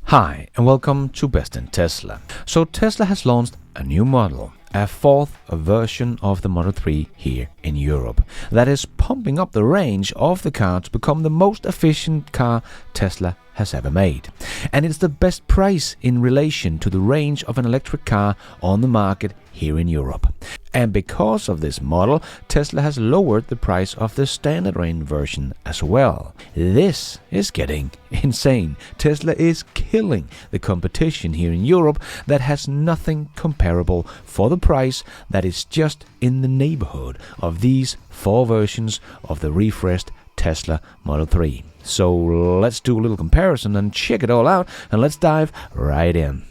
Hi and welcome to Best in Tesla. So Tesla has launched a new model, a fourth version of the Model 3 here in Europe, that is pumping up the range of the car to become the most efficient car Tesla has ever made. And it's the best price in relation to the range of an electric car on the market here in Europe. And because of this model, Tesla has lowered the price of the standard range version as well. This is getting insane. Tesla is killing the competition here in Europe that has nothing comparable for the price that is just in the neighborhood of these four versions of the refreshed Tesla Model 3. So let's do a little comparison and check it all out, and let's dive right in.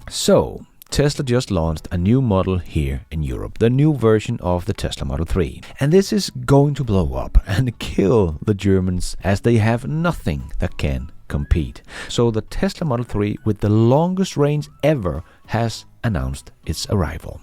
So, Tesla just launched a new model here in Europe, the new version of the Tesla Model 3. And this is going to blow up and kill the Germans, as they have nothing that can compete. So the Tesla Model 3 with the longest range ever has announced its arrival.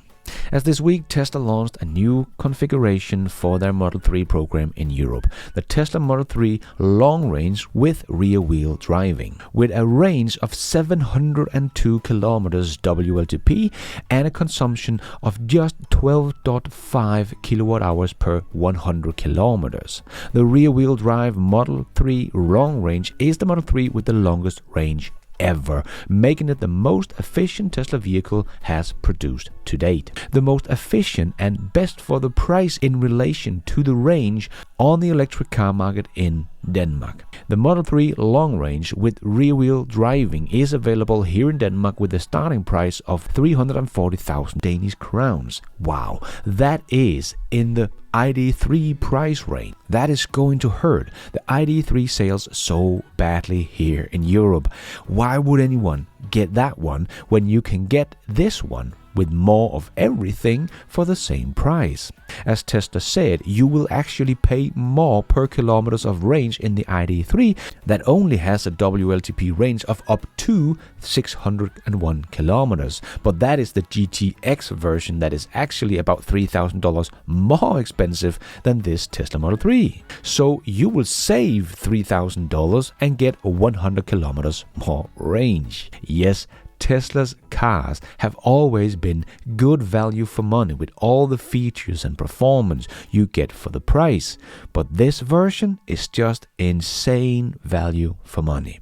As this week, Tesla launched a new configuration for their Model 3 program in Europe, the Tesla Model 3 long range with rear-wheel driving, with a range of 702 kilometers WLTP and a consumption of just 12.5 kilowatt hours per 100 kilometers. The rear-wheel drive Model 3 long range is the Model 3 with the longest range ever, making it the most efficient Tesla vehicle has produced to date. The most efficient and best for the price in relation to the range on the electric car market in Denmark. The Model 3 long range with rear-wheel driving is available here in Denmark with a starting price of 340,000 Danish crowns. Wow, that is in the ID.3 price range. That is going to hurt the ID.3 sales so badly here in Europe. Why would anyone get that one when you can get this one with more of everything for the same price? As Tesla said, you will actually pay more per kilometers of range in the ID.3 that only has a WLTP range of up to 601 kilometers. But that is the GTX version that is actually about $3,000 more expensive than this Tesla Model 3. So you will save $3,000 and get 100 kilometers more range. Yes, Tesla's cars have always been good value for money with all the features and performance you get for the price. But this version is just insane value for money.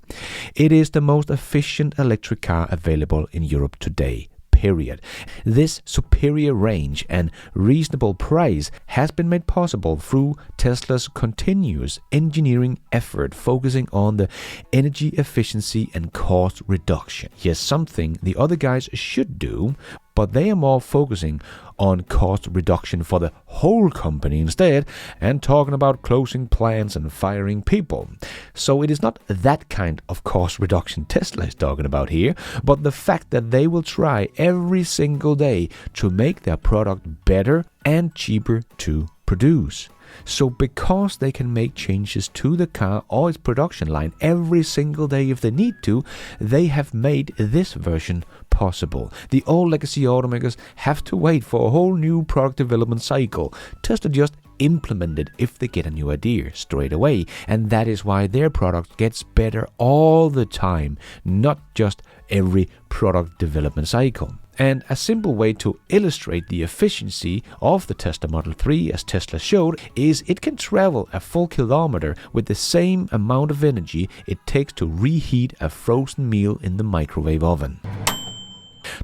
It is the most efficient electric car available in Europe today. Period. This superior range and reasonable price has been made possible through Tesla's continuous engineering effort focusing on the energy efficiency and cost reduction. Yes, something the other guys should do, but they are more focusing on cost reduction for the whole company instead, and talking about closing plants and firing people. So it is not that kind of cost reduction Tesla is talking about here, but the fact that they will try every single day to make their product better and cheaper to produce. So because they can make changes to the car or its production line every single day if they need to, they have made this version possible. The old legacy automakers have to wait for a whole new product development cycle. Tesla just implement it if they get a new idea straight away, and that is why their product gets better all the time, not just every product development cycle. And a simple way to illustrate the efficiency of the Tesla Model 3, as Tesla showed, is it can travel a full kilometer with the same amount of energy it takes to reheat a frozen meal in the microwave oven.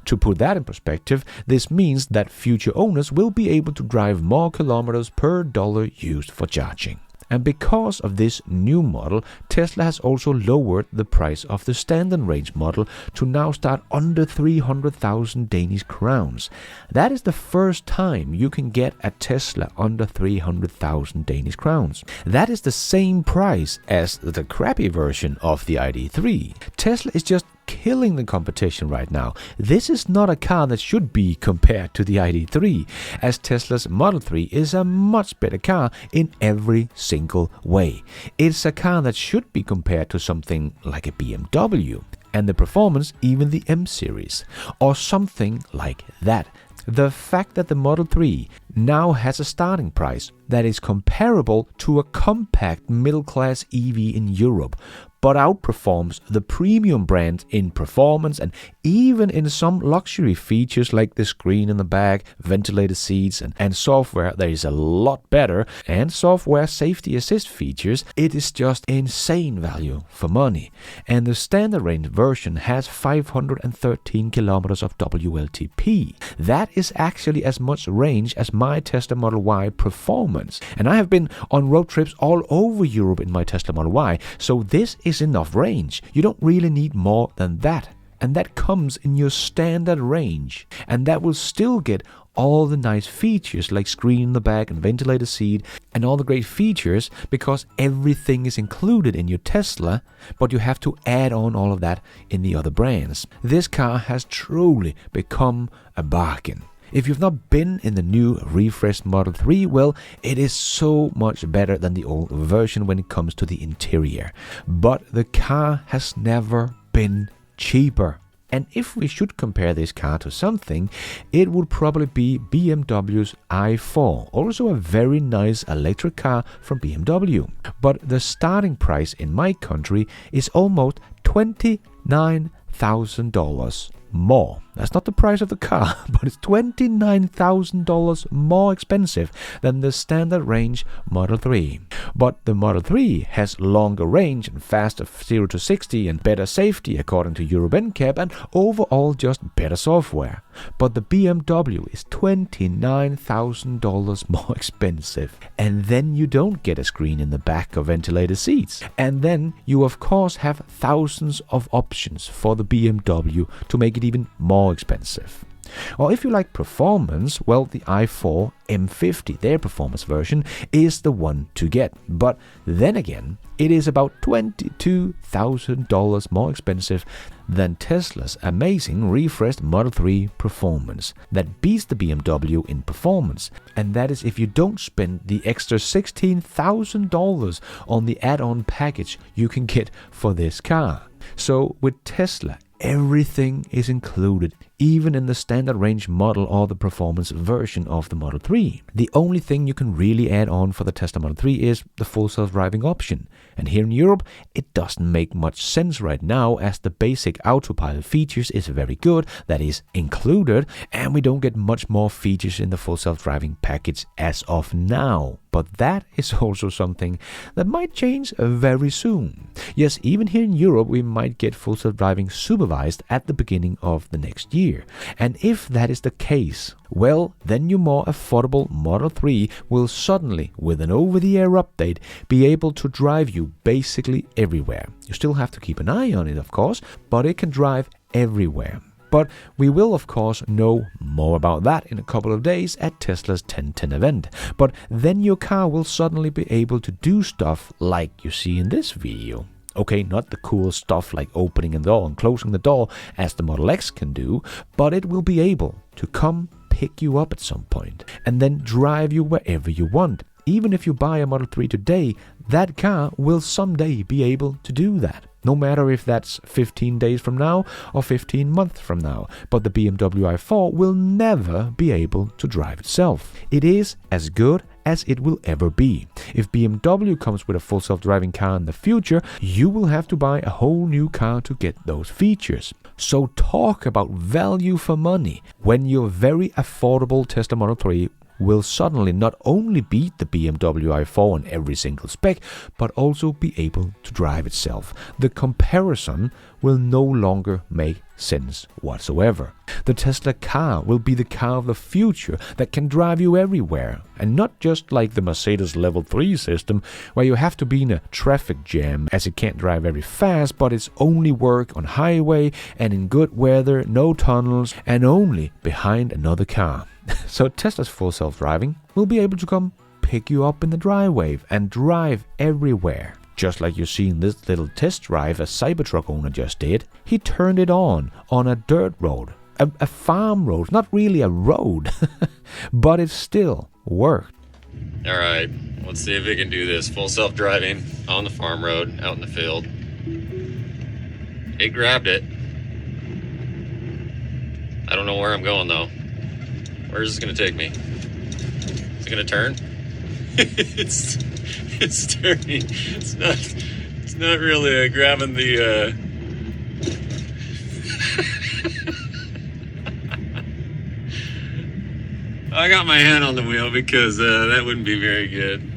To put that in perspective, this means that future owners will be able to drive more kilometers per dollar used for charging. And because of this new model, Tesla has also lowered the price of the standard range model to now start under 300,000 Danish crowns. That is the first time you can get a Tesla under 300,000 Danish crowns. That is the same price as the crappy version of the ID.3. Tesla is just killing the competition right now. This is not a car that should be compared to the ID.3, as Tesla's Model 3 is a much better car in every single way. It's a car that should be compared to something like a BMW, and the performance even the M series, or something like that. The fact that the Model 3 now has a starting price that is comparable to a compact middle-class EV in Europe, but outperforms the premium brand in performance and even in some luxury features like the screen in the back, ventilated seats, and software that is a lot better, and software safety assist features. It is just insane value for money. And the standard range version has 513 kilometers of WLTP. That is actually as much range as my Tesla Model Y Performance. And I have been on road trips all over Europe in my Tesla Model Y, so this is enough range. You don't really need more than that. And that comes in your standard range. And that will still get all the nice features like screen in the back and ventilated seat and all the great features, because everything is included in your Tesla, but you have to add on all of that in the other brands. This car has truly become a bargain. If you've not been in the new refreshed Model 3, well, it is so much better than the old version when it comes to the interior. But the car has never been cheaper. And if we should compare this car to something, it would probably be BMW's i4, also a very nice electric car from BMW. But the starting price in my country is almost $29,000 more. That's not the price of the car, but it's $29,000 more expensive than the standard range Model 3. But the Model 3 has longer range and faster 0 to 60 and better safety according to Euro NCAP, and overall just better software. But the BMW is $29,000 more expensive. And then you don't get a screen in the back or ventilated seats. And then you of course have thousands of options for the BMW to make it even more expensive. Or if you like performance, well, the i4 M50, their performance version, is the one to get. But then again, it is about $22,000 more expensive than Tesla's amazing refreshed Model 3 performance that beats the BMW in performance. And that is if you don't spend the extra $16,000 on the add-on package you can get for this car. So with Tesla, everything is included, even in the standard range model or the performance version of the Model 3. The only thing you can really add on for the Tesla Model 3 is the full self-driving option. And here in Europe, it doesn't make much sense right now, as the basic Autopilot features is very good, that is included, and we don't get much more features in the full self-driving package as of now. But that is also something that might change very soon. Yes, even here in Europe, we might get full self-driving supervised at the beginning of the next year. And if that is the case, well, then your more affordable Model 3 will suddenly, with an over-the-air update, be able to drive you basically everywhere. You still have to keep an eye on it, of course, but it can drive everywhere. But we will, of course, know more about that in a couple of days at Tesla's 1010 event. But then your car will suddenly be able to do stuff like you see in this video. Okay, not the cool stuff like opening the door and closing the door as the Model X can do, but it will be able to come pick you up at some point and then drive you wherever you want. Even if you buy a Model 3 today, that car will someday be able to do that. No matter if that's 15 days from now or 15 months from now, but the BMW i4 will never be able to drive itself. It is as good as it will ever be. If BMW comes with a full self-driving car in the future, you will have to buy a whole new car to get those features. So talk about value for money when your very affordable Tesla Model 3 will suddenly not only beat the BMW i4 on every single spec, but also be able to drive itself. The comparison will no longer make sense whatsoever. The Tesla car will be the car of the future that can drive you everywhere, and not just like the Mercedes Level 3 system where you have to be in a traffic jam as it can't drive very fast, but it's only work on highway and in good weather, no tunnels, and only behind another car. So Tesla's full self-driving will be able to come pick you up in the driveway and drive everywhere. Just like you see in this little test drive a Cybertruck owner just did. He turned it on a dirt road, a farm road, not really a road, but it still worked. All right, let's see if we can do this. Full self-driving on the farm road, out in the field. It grabbed it. I don't know where I'm going though. Where is this gonna take me? Is it gonna turn? It's turning. It's not really grabbing the I got my hand on the wheel because that wouldn't be very good.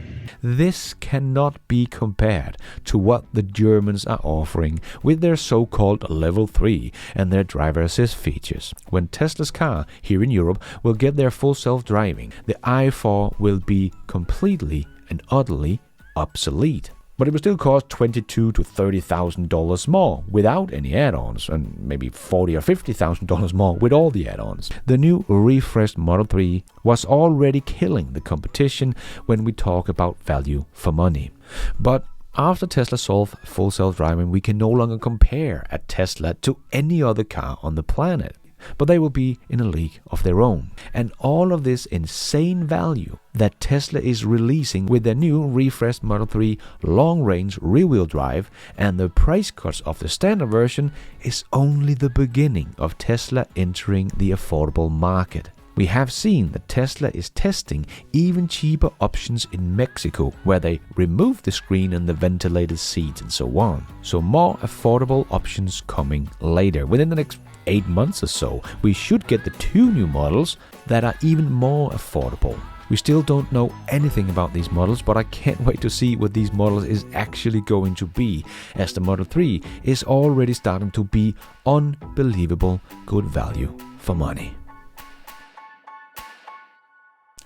This cannot be compared to what the Germans are offering with their so-called Level 3 and their driver assist features. When Tesla's car here in Europe will get their full self-driving, the i4 will be completely and utterly obsolete. But it will still cost $22,000 to $30,000 more without any add-ons, and maybe $40,000 or $50,000 more with all the add-ons. The new refreshed Model 3 was already killing the competition when we talk about value for money. But after Tesla solved full self-driving, we can no longer compare a Tesla to any other car on the planet. But they will be in a league of their own. And all of this insane value that Tesla is releasing with their new refreshed Model 3 long-range rear-wheel drive and the price cuts of the standard version is only the beginning of Tesla entering the affordable market. We have seen that Tesla is testing even cheaper options in Mexico, where they remove the screen and the ventilated seats and so on. So more affordable options coming later. Within the next 8 months or so, we should get the 2 new models that are even more affordable. We still don't know anything about these models, but I can't wait to see what these models is actually going to be, as the Model 3 is already starting to be unbelievable good value for money.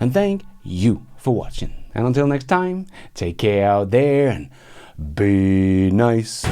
And thank you for watching. And until next time, take care out there and be nice.